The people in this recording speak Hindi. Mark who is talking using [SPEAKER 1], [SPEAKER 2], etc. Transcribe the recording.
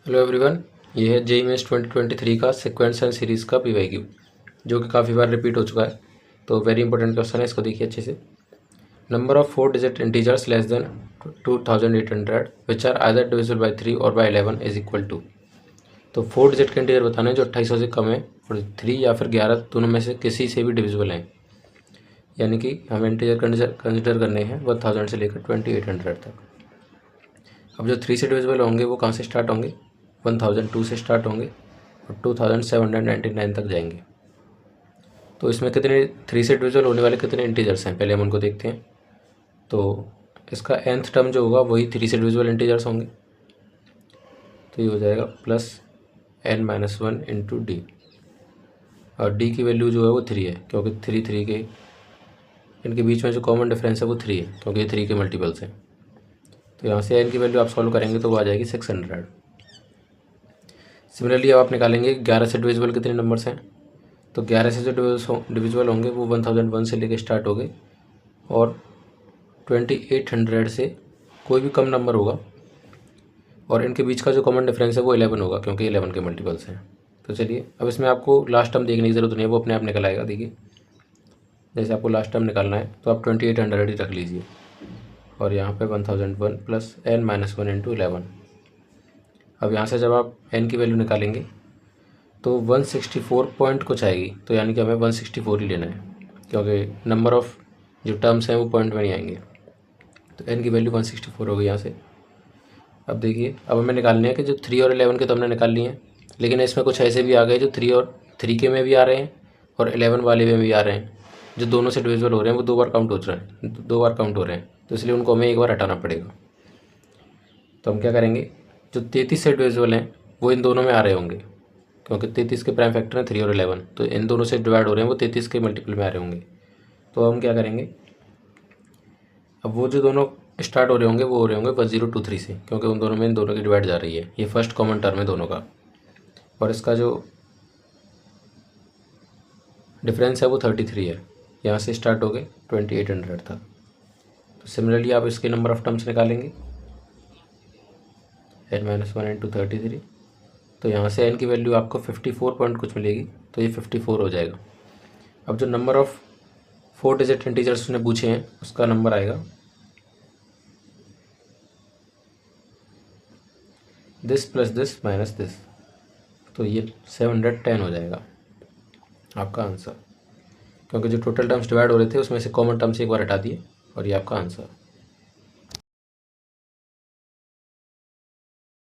[SPEAKER 1] हेलो एवरीवन, ये है जेईई मेंस 2023 का सीक्वेंस एंड सीरीज़ का पीवाईक्यू जो कि काफ़ी बार रिपीट हो चुका है। तो वेरी इंपॉर्टेंट क्वेश्चन है, इसको देखिए अच्छे से। Number of 4 digit integers less than 2800 which are either divisible by 3 और बाई 11 इज इक्वल टू। तो 4 डिजिट के इंटीजर बताना है जो 2800 से कम है और 3 या फिर 11 दोनों में से किसी से भी डिविजिबल हैं। यानी कि हमें इंटीजर कंसिडर करने हैं 1000 से लेकर 2800 तक। अब जो 3 से डिविजिबल होंगे वो कहाँ से स्टार्ट होंगे? 1002 से स्टार्ट होंगे और 2799 तक जाएंगे। तो इसमें कितने 3 से डिविजिबल होने वाले कितने इंटीजर्स हैं, पहले हम उनको देखते हैं। तो इसका nth टर्म जो होगा वही 3 से डिविजिबल इंटीजर्स होंगे। तो ये हो जाएगा प्लस n-1 इंटू डी, और डी की वैल्यू जो है वो 3 है क्योंकि 3 के इनके बीच में जो कॉमन डिफरेंस है वो 3 है क्योंकि ये 3 के मल्टीपल्स हैं। तो यहाँ से n की वैल्यू आप सॉल्व करेंगे तो वो आ जाएगी 600। सिमिलरली अब आप निकालेंगे 11 से डिविजिबल कितने नंबर्स हैं। तो 11 से जो डिविजिबल होंगे वो 1001 से लेके स्टार्ट हो गए और 2800 से कोई भी कम नंबर होगा और इनके बीच का जो कॉमन डिफरेंस है वो 11 होगा क्योंकि 11 के मल्टीपल्स हैं। तो चलिए अब इसमें आपको लास्ट टर्म देखने की ज़रूरत नहीं है, वो अपने आप निकल आएगा। देखिए जैसे आपको लास्ट टर्म निकालना है तो आप 2800 ही रख लीजिए और यहाँ पे 1001 प्लस n-1 इंटू 11। अब यहाँ से जब आप n की वैल्यू निकालेंगे तो 164 पॉइंट कुछ आएगी, तो यानी कि हमें 164 ही लेना है क्योंकि नंबर ऑफ़ जो टर्म्स हैं वो पॉइंट में नहीं आएंगे। तो n की वैल्यू 164 हो गई यहाँ से। अब देखिए अब हमें निकालने हैं कि जो 3 और 11 के तो हमने निकाल लिए हैं, लेकिन इसमें कुछ ऐसे भी आ गए जो 3 के में भी आ रहे हैं और 11 वाले में भी आ रहे हैं, जो दोनों से डिविजिबल हो रहे हैं वो दो बार काउंट हो रहे हैं। तो इसलिए उनको हमें एक बार हटाना पड़ेगा। तो हम क्या करेंगे, जो 33 से डिविजिबल हैं वो इन दोनों में आ रहे होंगे क्योंकि 33 के प्राइम फैक्टर हैं 3 और 11, तो इन दोनों से डिवाइड हो रहे हैं वो 33 के मल्टीपल में आ रहे होंगे। तो हम क्या करेंगे, अब वो जो दोनों स्टार्ट हो रहे होंगे वो हो रहे होंगे 1023 से क्योंकि उन दोनों में इन दोनों की डिवाइड जा रही है। ये फर्स्ट कॉमन टर्म है दोनों का और इसका जो डिफरेंस है वो 33 है। यहाँ से स्टार्ट हो गए 2800 तक। तो सिमिलरली आप इसके नंबर ऑफ टर्म्स निकालेंगे n-1 इंटू 33। तो यहाँ से n की वैल्यू आपको 54 पॉइंट कुछ मिलेगी, तो ये 54 हो जाएगा। अब जो नंबर ऑफ़ 4 डिजिट इंटीजर्स उसने पूछे हैं उसका नंबर आएगा this plus this minus this, तो ये 710 हो जाएगा आपका आंसर, क्योंकि जो टोटल टर्म्स डिवाइड हो रहे थे उसमें से कॉमन टर्म्स एक बार हटा दिए और ये आपका आंसर।